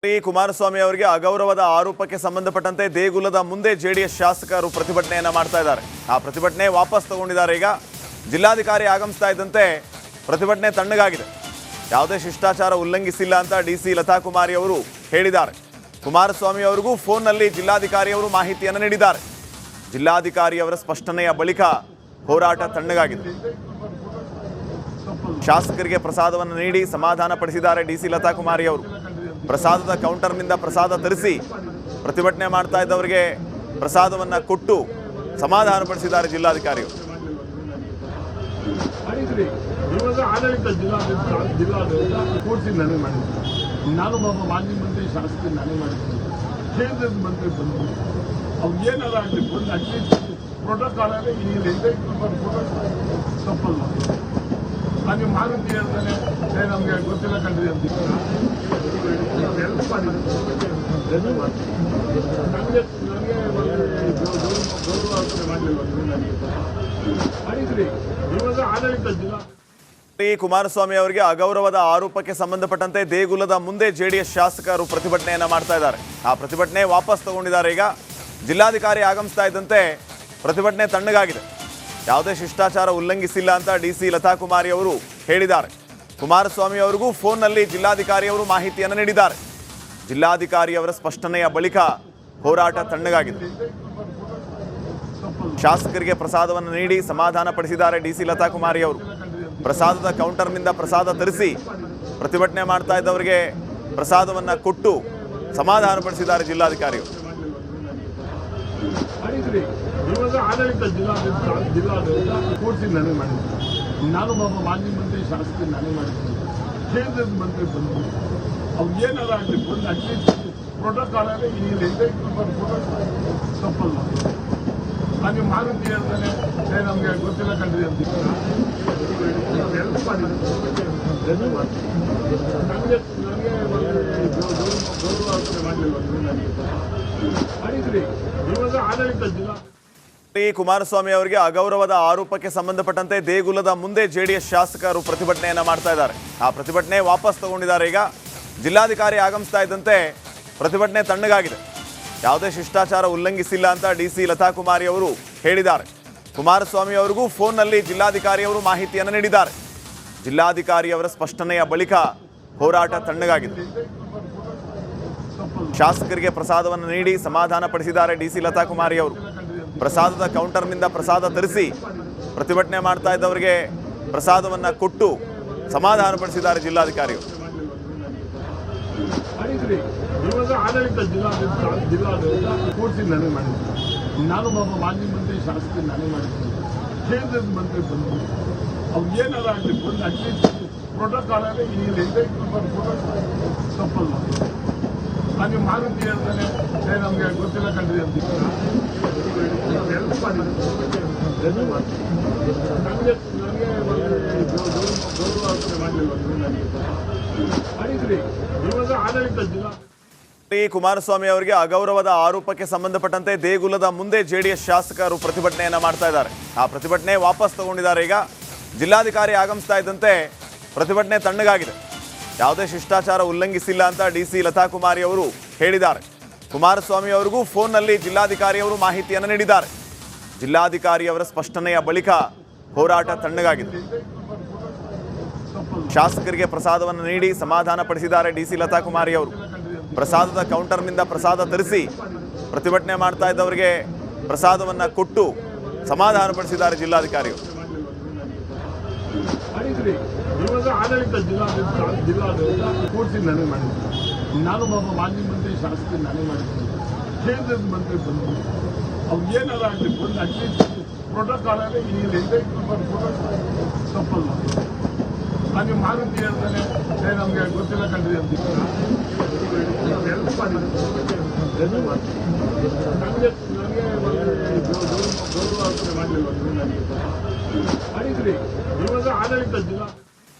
ಕುಮಾರಸ್ವಾಮಿ ಅವರಿಗೆ ಅಗೌರವದ ಆರೋಪಕ್ಕೆ ಸಂಬಂಧಪಟ್ಟಂತೆ ದೇಗುಲದ ಮುಂದೆ ಜೆಡಿಎಸ್ ಶಾಸಕರು ಪ್ರತಿಭಟನೆಯನ್ನ ಮಾಡ್ತಾ ಇದ್ದಾರೆ. ಆ ಪ್ರತಿಭಟನೆ ವಾಪಸ್ ತಗೊಂಡಿದ್ದಾರೆ. ಈಗ ಜಿಲ್ಲಾಧಿಕಾರಿ ಆಗಮಿಸ್ತಾ ಇದ್ದಂತೆ ಪ್ರತಿಭಟನೆ ತಣ್ಣಗಾಗಿದೆ. ಯಾವುದೇ ಶಿಷ್ಟಾಚಾರ ಉಲ್ಲಂಘಿಸಿಲ್ಲ ಅಂತ ಡಿಸಿ ಲತಾ ಕುಮಾರಿ ಅವರು ಹೇಳಿದ್ದಾರೆ. ಕುಮಾರಸ್ವಾಮಿ ಅವರಿಗೂ ಫೋನ್ನಲ್ಲಿ ಜಿಲ್ಲಾಧಿಕಾರಿ ಅವರು ಮಾಹಿತಿಯನ್ನು ನೀಡಿದ್ದಾರೆ. ಜಿಲ್ಲಾಧಿಕಾರಿ ಅವರ ಸ್ಪಷ್ಟನೆಯ ಬಳಿಕ ಹೋರಾಟ ತಣ್ಣಗಾಗಿದೆ. ಶಾಸಕರಿಗೆ ಪ್ರಸಾದವನ್ನು ನೀಡಿ ಸಮಾಧಾನ ಪಡಿಸಿದ್ದಾರೆ ಡಿಸಿ ಲತಾ ಕುಮಾರಿ ಅವರು. ಪ್ರಸಾದದ ಕೌಂಟರ್ನಿಂದ ಪ್ರಸಾದ ತರಿಸಿ ಪ್ರತಿಭಟನೆ ಮಾಡ್ತಾ ಇದ್ದವರಿಗೆ ಪ್ರಸಾದವನ್ನು ಕೊಟ್ಟು ಸಮಾಧಾನ ಪಡಿಸಿದ್ದಾರೆ ಜಿಲ್ಲಾಧಿಕಾರಿಗಳು. ಆಡಳಿತ ಜಿಲ್ಲಾಡಳಿತ ಕೂಡಿಸಿ ನನಗೆ ಮಾಡಿದ್ದೆ. ನಾನು ಒಬ್ಬ ಮಾಜಿ ಮಂತ್ರಿ ಶಾಸಕರು ನಾನೇ ಮಾಡಿದ್ದೀನಿ. ಕೇಂದ್ರದ ಮಂತ್ರಿ ಬಂದು ಅವ್ರು ಏನಾರ ಆಗಲಿ ಬಂದು ಅಟ್ಲೀಸ್ಟ್ ಪ್ರೋಟೋಕಾಲ್ ಅಲ್ಲಿ ತಪ್ಪಲ್ಲ. ನೀವು ಮಾಹಿತಿ ಹೇಳ್ತಾನೆ ನಮಗೆ ಗೊತ್ತಿಲ್ಲ ಕಂಡ್ರಿ ಅಂತ ಹೆಲ್ಪ್ ಮಾಡಿದ್ರು. ನನಗೆ ಗೌರವ ಮಾಡಲಿಲ್ಲ ಮಾಡಿದ್ರಿ. ಇವಾಗ ಆಡಳಿತ ಜಿಲ್ಲಾ ಕುಮಾರಸ್ವಾಮಿ ಅವರಿಗೆ ಅಗೌರವದ ಆರೋಪಕ್ಕೆ ಸಂಬಂಧಪಟ್ಟಂತೆ ದೇಗುಲದ ಮುಂದೆ ಜೆಡಿಎಸ್ ಶಾಸಕರು ಪ್ರತಿಭಟನೆಯನ್ನ ಮಾಡ್ತಾ ಇದ್ದಾರೆ. ಆ ಪ್ರತಿಭಟನೆ ವಾಪಸ್ ತಗೊಂಡಿದ್ದಾರೆ. ಈಗ ಜಿಲ್ಲಾಧಿಕಾರಿ ಆಗಮಿಸ್ತಾ ಇದ್ದಂತೆ ಪ್ರತಿಭಟನೆ ತಣ್ಣಗಾಗಿದೆ. ಯಾವುದೇ ಶಿಷ್ಟಾಚಾರ ಉಲ್ಲಂಘಿಸಿಲ್ಲ ಅಂತ ಡಿಸಿ ಲತಾ ಕುಮಾರಿ ಅವರು ಹೇಳಿದ್ದಾರೆ. ಕುಮಾರಸ್ವಾಮಿ ಅವರಿಗೂ ಫೋನ್ನಲ್ಲಿ ಜಿಲ್ಲಾಧಿಕಾರಿ ಅವರು ಮಾಹಿತಿಯನ್ನು ನೀಡಿದ್ದಾರೆ. ಜಿಲ್ಲಾಧಿಕಾರಿ ಅವರ ಸ್ಪಷ್ಟನೆಯ ಬಳಿಕ ಹೋರಾಟ ತಣ್ಣಗಾಗಿದೆ. ಶಾಸಕರಿಗೆ ಪ್ರಸಾದವನ್ನು ನೀಡಿ ಸಮಾಧಾನ ಪಡಿಸಿದ್ದಾರೆ ಡಿಸಿ ಲತಾ ಕುಮಾರಿ ಅವರು. ಪ್ರಸಾದದ ಕೌಂಟರ್ನಿಂದ ಪ್ರಸಾದ ತರಿಸಿ ಪ್ರತಿಭಟನೆ ಮಾಡ್ತಾ ಇದ್ದವರಿಗೆ ಪ್ರಸಾದವನ್ನು ಕೊಟ್ಟು ಸಮಾಧಾನ ಪಡಿಸಿದ್ದಾರೆ ಜಿಲ್ಲಾಧಿಕಾರಿಗಳು. ಇವಾಗ ಆಡಳಿತ ಜಿಲ್ಲಾಡಳಿತ ಕೂಡಿಸಿ ನನಗೆ ಮಾಡಿದ್ದೆ. ನಾನು ಒಬ್ಬ ಮಾಜಿ ಮಂತ್ರಿ ಶಾಸಕರು ನಾನೇ ಮಾಡಿದ್ದೀನಿ. ಕೇಂದ್ರದ ಮಂತ್ರಿ ಬಂದು ಅವ್ರು ಏನಾರ ಆಗಲಿ ಬಂದು ಅಟ್ಲೀಸ್ಟ್ ಪ್ರೋಟೋಕಾಲ್ ಅಲ್ಲಿ ತಪ್ಪಲ್ಲ. ನೀವು ಮಾಹಿತಿ ಹೇಳ್ತಾನೆ ನಮಗೆ ಗೊತ್ತಿಲ್ಲ ಕಂಡ್ರಿ ಅಂತ ಹೆಲ್ಪ್ ಮಾಡಿದ್ರು. ನನಗೆ ಗೌರವ ಮಾಡಲಿಲ್ಲ ಮಾಡಿದ್ರಿ. ಇವಾಗ ಆಡಳಿತ ಜಿಲ್ಲಾ ಕುಮಾರಸ್ವಾಮಿ ಅವರಿಗೆ ಅಗೌರವದ ಆರೋಪಕ್ಕೆ ಸಂಬಂಧಪಟ್ಟಂತೆ ದೇಗುಲದ ಮುಂದೆ ಜೆಡಿಎಸ್ ಶಾಸಕರು ಪ್ರತಿಭಟನೆಯನ್ನ ಮಾಡ್ತಾ ಇದ್ದಾರೆ. ಆ ಪ್ರತಿಭಟನೆ ವಾಪಸ್ ತಗೊಂಡಿದ್ದಾರೆ. ಈಗ ಜಿಲ್ಲಾಧಿಕಾರಿ ಆಗಮಿಸ್ತಾ ಇದ್ದಂತೆ ಪ್ರತಿಭಟನೆ ತಣ್ಣಗಾಗಿದೆ. ಯಾವುದೇ ಶಿಷ್ಟಾಚಾರ ಉಲ್ಲಂಘಿಸಿಲ್ಲ ಅಂತ ಡಿಸಿ ಲತಾ ಕುಮಾರಿ ಅವರು ಹೇಳಿದ್ದಾರೆ. ಕುಮಾರಸ್ವಾಮಿ ಅವರಿಗೂ ಫೋನ್ನಲ್ಲಿ ಜಿಲ್ಲಾಧಿಕಾರಿ ಅವರು ಮಾಹಿತಿಯನ್ನು ನೀಡಿದ್ದಾರೆ. ಜಿಲ್ಲಾಧಿಕಾರಿ ಅವರ ಸ್ಪಷ್ಟನೆಯ ಬಳಿಕ ಹೋರಾಟ ತಣ್ಣಗಾಗಿದೆ. ಶಾಸಕರಿಗೆ ಪ್ರಸಾದವನ್ನು ನೀಡಿ ಸಮಾಧಾನ ಪಡಿಸಿದ್ದಾರೆ ಡಿಸಿ ಲತಾ ಕುಮಾರಿ ಅವರು. ಪ್ರಸಾದದ ಕೌಂಟರ್ನಿಂದ ಪ್ರಸಾದ ತರಿಸಿ ಪ್ರತಿಭಟನೆ ಮಾಡ್ತಾ ಇದ್ದವರಿಗೆ ಪ್ರಸಾದವನ್ನು ಕೊಟ್ಟು ಸಮಾಧಾನ ಪಡಿಸಿದ್ದಾರೆ ಜಿಲ್ಲಾಧಿಕಾರಿಗಳು. ಇವಾಗ ಆಡಳಿತ ಜಿಲ್ಲಾಡಳಿತ ಕೂಡಿಸಿ ನನಗೆ ಮಾಡಿದ್ದೆ. ನಾನು ಒಬ್ಬ ಮಾಜಿ ಮಂತ್ರಿ ಶಾಸಕರು ನಾನೇ ಮಾಡಿದ್ದೀನಿ. ಕೇಂದ್ರದ ಮಂತ್ರಿ ಬಂದು ಅವ್ರು ಏನಾರ ಆಗಲಿ ಬಂದು ಅಟ್ಲೀಸ್ಟ್ ಪ್ರೋಟೋಕಾಲ್ ಅಲ್ಲಿ ತಪ್ಪಲ್ಲ. ನೀವು ಮಾಹಿತಿ ಹೇಳ್ತಾನೆ ನಮಗೆ ಗೊತ್ತಿಲ್ಲ ಕಂಡ್ರಿ ಅಂತ ಹೆಲ್ಪ್ ಮಾಡಿದ್ರು. ನನಗೆ ಗೌರವ ಮಾಡಲಿಲ್ಲ ಮಾಡಿದ್ರಿ. ಇವಾಗ ಆಡಳಿತ ಜಿಲ್ಲಾ ಕುಮಾರಸ್ವಾಮಿ ಅವರಿಗೆ ಅಗೌರವದ ಆರೋಪಕ್ಕೆ ಸಂಬಂಧಪಟ್ಟಂತೆ ದೇಗುಲದ ಮುಂದೆ ಜೆಡಿಎಸ್ ಶಾಸಕರು ಪ್ರತಿಭಟನೆಯನ್ನ ಮಾಡ್ತಾ ಇದ್ದಾರೆ. ಆ ಪ್ರತಿಭಟನೆ ವಾಪಸ್ ತಗೊಂಡಿದ್ದಾರೆ. ಈಗ ಜಿಲ್ಲಾಧಿಕಾರಿ ಆಗಮಿಸ್ತಾ ಇದ್ದಂತೆ ಪ್ರತಿಭಟನೆ ತಣ್ಣಗಾಗಿದೆ. ಯಾವುದೇ ಶಿಷ್ಟಾಚಾರ ಉಲ್ಲಂಘಿಸಿಲ್ಲ ಅಂತ ಡಿಸಿ ಲತಾ ಕುಮಾರಿ ಅವರು ಹೇಳಿದ್ದಾರೆ. ಕುಮಾರಸ್ವಾಮಿ ಅವರಿಗೂ ಫೋನ್ನಲ್ಲಿ ಜಿಲ್ಲಾಧಿಕಾರಿ ಅವರು ಮಾಹಿತಿಯನ್ನು ನೀಡಿದ್ದಾರೆ. ಜಿಲ್ಲಾಧಿಕಾರಿ ಅವರ ಸ್ಪಷ್ಟನೆಯ ಬಳಿಕ ಹೋರಾಟ ತಣ್ಣಗಾಗಿದೆ. ಶಾಸಕರಿಗೆ ಪ್ರಸಾದವನ್ನು ನೀಡಿ ಸಮಾಧಾನ ಪಡಿಸಿದ್ದಾರೆ ಡಿಸಿ ಲತಾ ಕುಮಾರಿ ಅವರು. ಪ್ರಸಾದದ ಕೌಂಟರ್ನಿಂದ ಪ್ರಸಾದ ತರಿಸಿ ಪ್ರತಿಭಟನೆ ಮಾಡ್ತಾ ಇದ್ದವರಿಗೆ ಪ್ರಸಾದವನ್ನು ಕೊಟ್ಟು ಸಮಾಧಾನ ಪಡಿಸಿದ್ದಾರೆ ಜಿಲ್ಲಾಧಿಕಾರಿಗಳು. ಇವಾಗ ಆಡಳಿತ ಜಿಲ್ಲಾಡಳಿತ ಕೂಡಿಸಿ ನನಗೆ ಮಾಡಿದ್ದೆ. ನಾನು ಒಬ್ಬ ಮಾಜಿ ಮಂತ್ರಿ ಶಾಸಕರು ನಾನೇ ಮಾಡಿದ್ದೀನಿ. ಕೇಂದ್ರದ ಮಂತ್ರಿ ಬಂದು ಅವ್ರು ಏನಾರ ಆಗಲಿ ಬಂದು ಅಟ್ಲೀಸ್ಟ್ ಪ್ರೋಟೋಕಾಲ್ ಅಲ್ಲಿ ತಪ್ಪಲ್ಲ. ನೀವು ಮಾಹಿತಿ ಹೇಳ್ತಾನೆ ನಮಗೆ ಗೊತ್ತಿಲ್ಲ ಕಂಡ್ರಿ ಅಂತ ಹೆಲ್ಪ್ ಮಾಡಿದ್ರು. ನನಗೆ ಗೌರವ ಮಾಡಲಿಲ್ಲ ಮಾಡಿದ್ರಿ. ಇವಾಗ ಆಡಳಿತ ಜಿಲ್ಲಾ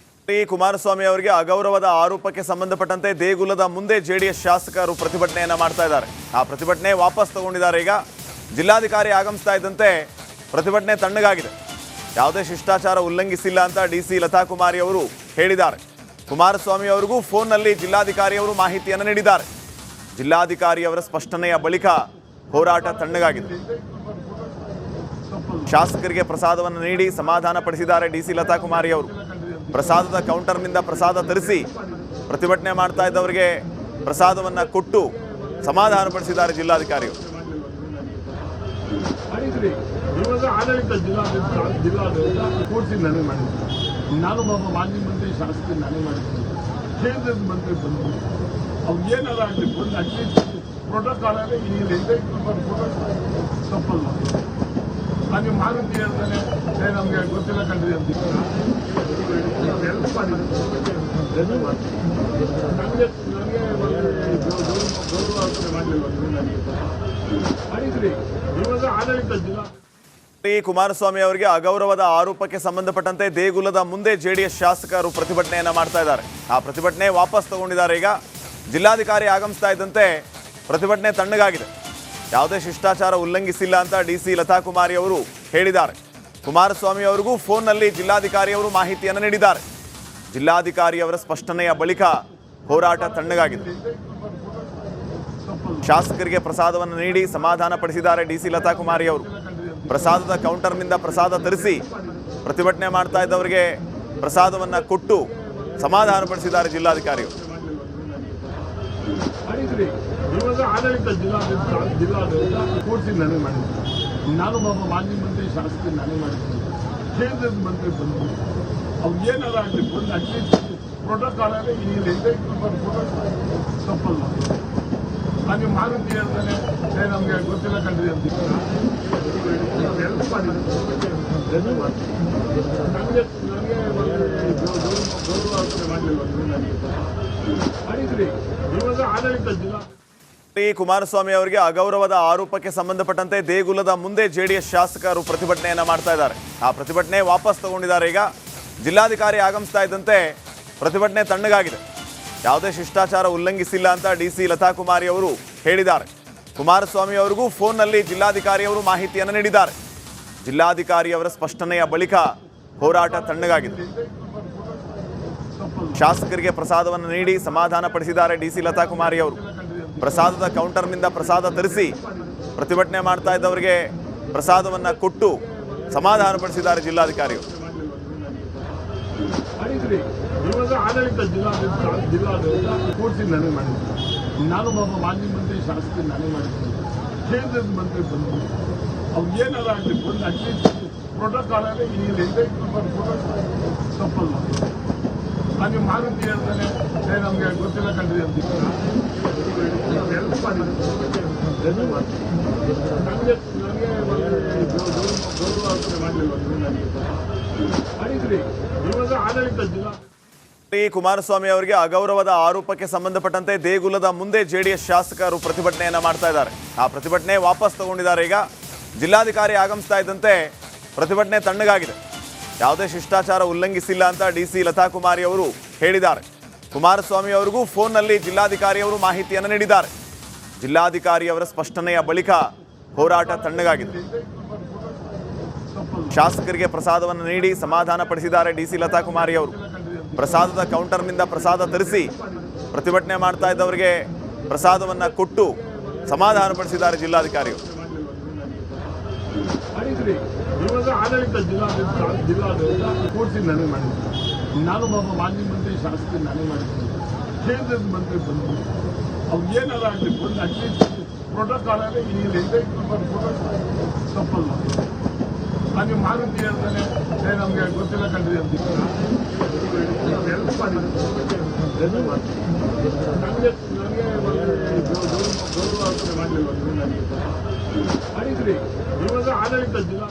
ಕುಮಾರಸ್ವಾಮಿ ಅವರಿಗೆ ಅಗೌರವದ ಆರೋಪಕ್ಕೆ ಸಂಬಂಧಪಟ್ಟಂತೆ ದೇಗುಲದ ಮುಂದೆ ಜೆಡಿಎಸ್ ಶಾಸಕರು ಪ್ರತಿಭಟನೆಯನ್ನ ಮಾಡ್ತಾ ಇದ್ದಾರೆ. ಆ ಪ್ರತಿಭಟನೆ ವಾಪಸ್ ತಗೊಂಡಿದ್ದಾರೆ. ಈಗ ಜಿಲ್ಲಾಧಿಕಾರಿ ಆಗಮಿಸ್ತಾ ಇದ್ದಂತೆ ಪ್ರತಿಭಟನೆ ತಣ್ಣಗಾಗಿದೆ. ಯಾವುದೇ ಶಿಷ್ಟಾಚಾರ ಉಲ್ಲಂಘಿಸಿಲ್ಲ ಅಂತ ಡಿಸಿ ಲತಾ ಕುಮಾರಿ ಅವರು ಹೇಳಿದ್ದಾರೆ. ಕುಮಾರಸ್ವಾಮಿ ಅವರಿಗೂ ಫೋನ್ನಲ್ಲಿ ಜಿಲ್ಲಾಧಿಕಾರಿಯವರು ಮಾಹಿತಿಯನ್ನು ನೀಡಿದ್ದಾರೆ. ಜಿಲ್ಲಾಧಿಕಾರಿಯವರ ಸ್ಪಷ್ಟನೆಯ ಬಳಿಕ ಹೋರಾಟ ತಣ್ಣಗಾಗಿದೆ. ಶಾಸಕರಿಗೆ ಪ್ರಸಾದವನ್ನು ನೀಡಿ ಸಮಾಧಾನ ಪಡಿಸಿದ್ದಾರೆ ಡಿಸಿ ಲತಾ ಕುಮಾರಿ ಅವರು. ಪ್ರಸಾದದ ಕೌಂಟರ್ನಿಂದ ಪ್ರಸಾದ ತರಿಸಿ ಪ್ರತಿಭಟನೆ ಮಾಡ್ತಾ ಇದ್ದವರಿಗೆ ಪ್ರಸಾದವನ್ನು ಕೊಟ್ಟು ಸಮಾಧಾನ ಪಡಿಸಿದ್ದಾರೆ ಜಿಲ್ಲಾಧಿಕಾರಿಗಳು. ಇವಾಗ ಆಡಳಿತ ಜಿಲ್ಲಾಡಳಿತ ಕೂಡಿಸಿ ನನಗೆ ಮಾಡಿದ್ರು. ನಾನು ಒಬ್ಬ ಮಾಜಿ ಮಂತ್ರಿ ಶಾಸಕರು ನಾನೇ ಮಾಡಿದ್ದೀನಿ. ಕೇಂದ್ರದ ಮಂತ್ರಿ ಬಂದರು. ಅವ್ರು ಏನಾರ ಆಗಲಿ ಬಂದು ಅಟ್ಲೀಸ್ಟ್ ಪ್ರೋಟೋಕಾಲಲ್ಲಿ ಈ ತಪ್ಪಲ್ಲ. ನಾನು ಮಾಹಿತಿ ಹೇಳ್ತಾನೆ ನಮಗೆ ಗೊತ್ತಿಲ್ಲ ಕಂಡ್ರಿ ಅಂತ ಹೆಲ್ಪ್ ಮಾಡಿದ್ರು. ನನಗೆ ಗೌರವ ಮಾಡಲಿಲ್ಲ ಮಾಡಿದ್ರಿ. ಇವಾಗ ಆಡಳಿತ ಜಿಲ್ಲಾ ಕುಮಾರಸ್ವಾಮಿ ಅವರಿಗೆ ಅಗೌರವದ ಆರೋಪಕ್ಕೆ ಸಂಬಂಧಪಟ್ಟಂತೆ ದೇಗುಲದ ಮುಂದೆ ಜೆಡಿಎಸ್ ಶಾಸಕರು ಪ್ರತಿಭಟನೆಯನ್ನ ಮಾಡ್ತಾ ಇದ್ದಾರೆ. ಆ ಪ್ರತಿಭಟನೆ ವಾಪಸ್ ತಗೊಂಡಿದ್ದಾರೆ. ಈಗ ಜಿಲ್ಲಾಧಿಕಾರಿ ಆಗಮಿಸ್ತಾ ಇದ್ದಂತೆ ಪ್ರತಿಭಟನೆ ತಣ್ಣಗಾಗಿದೆ. ಯಾವುದೇ ಶಿಷ್ಟಾಚಾರ ಉಲ್ಲಂಘಿಸಿಲ್ಲ ಅಂತ ಡಿಸಿ ಲತಾ ಕುಮಾರಿ ಅವರು ಹೇಳಿದ್ದಾರೆ. ಕುಮಾರಸ್ವಾಮಿ ಅವರಿಗೂ ಫೋನ್ನಲ್ಲಿ ಜಿಲ್ಲಾಧಿಕಾರಿಯವರು ಮಾಹಿತಿಯನ್ನು ನೀಡಿದ್ದಾರೆ. ಜಿಲ್ಲಾಧಿಕಾರಿಯವರ ಸ್ಪಷ್ಟನೆಯ ಬಳಿಕ ಹೋರಾಟ ತಣ್ಣಗಾಗಿದೆ. ಶಾಸಕರಿಗೆ ಪ್ರಸಾದವನ್ನು ನೀಡಿ ಸಮಾಧಾನ ಪಡಿಸಿದ್ದಾರೆ ಡಿಸಿ ಲತಾ ಕುಮಾರಿ ಅವರು. ಪ್ರಸಾದದ ಕೌಂಟರ್ನಿಂದ ಪ್ರಸಾದ ತರಿಸಿ ಪ್ರತಿಭಟನೆ ಮಾಡ್ತಾ ಇದ್ದವರಿಗೆ ಪ್ರಸಾದವನ್ನು ಕೊಟ್ಟು ಸಮಾಧಾನ ಪಡಿಸಿದ್ದಾರೆ ಜಿಲ್ಲಾಧಿಕಾರಿಗಳು. ಇವಾಗ ಆಡಳಿತ ಜಿಲ್ಲಾಡಳಿತ ಕೂಡಿಸಿ ನನಗೆ ಮಾಡಿದ್ರು. ನಾನು ಒಬ್ಬ ಮಾಜಿ ಮಂತ್ರಿ ಶಾಸಕರು ನಾನೇ ಮಾಡಿದ್ದೀನಿ. ಕೇಂದ್ರದ ಮಂತ್ರಿ ಬಂದರು. ಅವ್ರು ಏನಾರ ಆಗಲಿ ಬಂದು ಅಟ್ಲೀಸ್ಟ್ ಪ್ರೋಟೋಕಾಲಲ್ಲಿ ಈ ತಪ್ಪಲ್ಲ. ನಾನು ಮಾಹಿತಿ ಹೇಳ್ತಾನೆ ನಮಗೆ ಗೊತ್ತಿಲ್ಲ ಕಂಡ್ರಿ ಅಂತ ಹೆಲ್ಪ್ ಮಾಡಿದ್ರು. ನನಗೆ ಗೌರವ ಮಾಡಲಿಲ್ಲ ಮಾಡಿದ್ರಿ. ಇವಾಗ ಆಡಳಿತ ಜಿಲ್ಲಾ ಕುಮಾರಸ್ವಾಮಿ ಅವರಿಗೆ ಅಗೌರವದ ಆರೋಪಕ್ಕೆ ಸಂಬಂಧಪಟ್ಟಂತೆ ದೇಗುಲದ ಮುಂದೆ ಜೆಡಿಎಸ್ ಶಾಸಕರು ಪ್ರತಿಭಟನೆಯನ್ನ ಮಾಡ್ತಾ ಇದ್ದಾರೆ. ಆ ಪ್ರತಿಭಟನೆ ವಾಪಸ್ ತಗೊಂಡಿದ್ದಾರೆ. ಈಗ ಜಿಲ್ಲಾಧಿಕಾರಿ ಆಗಮಿಸ್ತಾ ಇದ್ದಂತೆ ಪ್ರತಿಭಟನೆ ತಣ್ಣಗಾಗಿದೆ. ಯಾವುದೇ ಶಿಷ್ಟಾಚಾರ ಉಲ್ಲಂಘಿಸಿಲ್ಲ ಅಂತ ಡಿಸಿ ಲತಾ ಕುಮಾರಿ ಅವರು ಹೇಳಿದ್ದಾರೆ. ಕುಮಾರಸ್ವಾಮಿ ಅವರಿಗೂ ಫೋನ್ನಲ್ಲಿ ಜಿಲ್ಲಾಧಿಕಾರಿಯವರು ಮಾಹಿತಿಯನ್ನು ನೀಡಿದ್ದಾರೆ. ಜಿಲ್ಲಾಧಿಕಾರಿಯವರ ಸ್ಪಷ್ಟನೆಯ ಬಳಿಕ ಹೋರಾಟ ತಣ್ಣಗಾಗಿದೆ. ಶಾಸಕರಿಗೆ ಪ್ರಸಾದವನ್ನು ನೀಡಿ ಸಮಾಧಾನ ಪಡಿಸಿದ್ದಾರೆ ಡಿಸಿ ಲತಾ ಕುಮಾರಿ ಅವರು. ಪ್ರಸಾದದ ಕೌಂಟರ್ನಿಂದ ಪ್ರಸಾದ ತರಿಸಿ ಪ್ರತಿಭಟನೆ ಮಾಡ್ತಾ ಇದ್ದವರಿಗೆ ಪ್ರಸಾದವನ್ನು ಕೊಟ್ಟು ಸಮಾಧಾನ ಪಡಿಸಿದ್ದಾರೆ ಜಿಲ್ಲಾಧಿಕಾರಿಗಳು. ಇವಾಗ ಆಡಳಿತ ಜಿಲ್ಲಾಡಳಿತ ಕೂಡಿಸಿ ನನಗೆ ಮಾಡಿದ್ರು. ನಾನು ಒಬ್ಬ ಮಾಜಿ ಮಂತ್ರಿ ಶಾಸಕರು ನಾನೇ ಮಾಡಿದ್ದೀನಿ. ಕೇಂದ್ರದ ಮಂತ್ರಿ ಬಂದರು. ಅವ್ರು ಏನಾರ ಆಗಲಿ ಬಂದು ಅಟ್ಲೀಸ್ಟ್ ಪ್ರೋಟೋಕಾಲಲ್ಲಿ ಈ ತಪ್ಪಲ್ಲ. ನಾನು ಮಾಹಿತಿ ಹೇಳ್ತಾನೆ ನಮಗೆ ಗೊತ್ತಿಲ್ಲ ಕಂಡ್ರಿ ಅಂತ ಹೆಲ್ಪ್ ಮಾಡಿದ್ರು. ನನಗೆ ಗೌರವ ಮಾಡಲಿಲ್ಲ ಮಾಡಿದ್ರಿ. ಇವಾಗ ಆಡಳಿತ ಜಿಲ್ಲಾ ಕುಮಾರಸ್ವಾಮಿ ಅವರಿಗೆ ಅಗೌರವದ ಆರೋಪಕ್ಕೆ ಸಂಬಂಧಪಟ್ಟಂತೆ ದೇಗುಲದ ಮುಂದೆ ಜೆಡಿಎಸ್ ಶಾಸಕರು ಪ್ರತಿಭಟನೆಯನ್ನ ಮಾಡ್ತಾ ಇದ್ದಾರೆ. ಆ ಪ್ರತಿಭಟನೆ ವಾಪಸ್ ತಗೊಂಡಿದ್ದಾರೆ. ಈಗ ಜಿಲ್ಲಾಧಿಕಾರಿ ಆಗಮಿಸ್ತಾ ಇದ್ದಂತೆ ಪ್ರತಿಭಟನೆ ತಣ್ಣಗಾಗಿದೆ. ಯಾವುದೇ ಶಿಷ್ಟಾಚಾರ ಉಲ್ಲಂಘಿಸಿಲ್ಲ ಅಂತ ಡಿಸಿ ಲತಾ ಕುಮಾರಿ ಅವರು ಹೇಳಿದ್ದಾರೆ. ಕುಮಾರಸ್ವಾಮಿ ಅವರಿಗೂ ಫೋನ್ನಲ್ಲಿ ಜಿಲ್ಲಾಧಿಕಾರಿಯವರು ಮಾಹಿತಿಯನ್ನು ನೀಡಿದ್ದಾರೆ. ಜಿಲ್ಲಾಧಿಕಾರಿಯವರ ಸ್ಪಷ್ಟನೆಯ ಬಳಿಕ ಹೋರಾಟ ತಣ್ಣಗಾಗಿದೆ. ಶಾಸಕರಿಗೆ ಪ್ರಸಾದವನ್ನು ನೀಡಿ ಸಮಾಧಾನ ಪಡಿಸಿದ್ದಾರೆ ಡಿಸಿ ಲತಾ ಕುಮಾರಿ ಅವರು. ಪ್ರಸಾದದ ಕೌಂಟರ್ನಿಂದ ಪ್ರಸಾದ ತರಿಸಿ ಪ್ರತಿಭಟನೆ ಮಾಡ್ತಾ ಇದ್ದವರಿಗೆ ಪ್ರಸಾದವನ್ನು ಕೊಟ್ಟು ಸಮಾಧಾನ ಪಡಿಸಿದ್ದಾರೆ ಜಿಲ್ಲಾಧಿಕಾರಿಗಳು. ಇವಾಗ ಆಡಳಿತ ಜಿಲ್ಲಾಡಳಿತ ಕೂಡಿಸಿ ನನಗೆ ಮಾಡಿದ್ರು. ನಾನು ಒಬ್ಬ ಮಾಜಿ ಮಂತ್ರಿ ಶಾಸಕರು ನಾನೇ ಮಾಡಿದ್ದೀನಿ. ಕೇಂದ್ರದ ಮಂತ್ರಿ ಬಂದರು. ಅವ್ರು ಏನಾರ ಆಗಲಿ ಬಂದು ಅಟ್ಲೀಸ್ಟ್ ಪ್ರೋಟೋಕಾಲಲ್ಲಿ ಈ ತಪ್ಪಲ್ಲ. ನಾನು ಮಾಹಿತಿ ಹೇಳ್ತಾನೆ ನಮಗೆ ಗೊತ್ತಿಲ್ಲ ಕಂಡ್ರಿ ಅಂತ ಹೆಲ್ಪ್ ಮಾಡಿದ್ರು. ನನಗೆ ಗೌರವ ಮಾಡಲಿಲ್ಲ ಮಾಡಿದ್ರಿ. ಇವಾಗ ಆಡಳಿತ ಜಿಲ್ಲಾ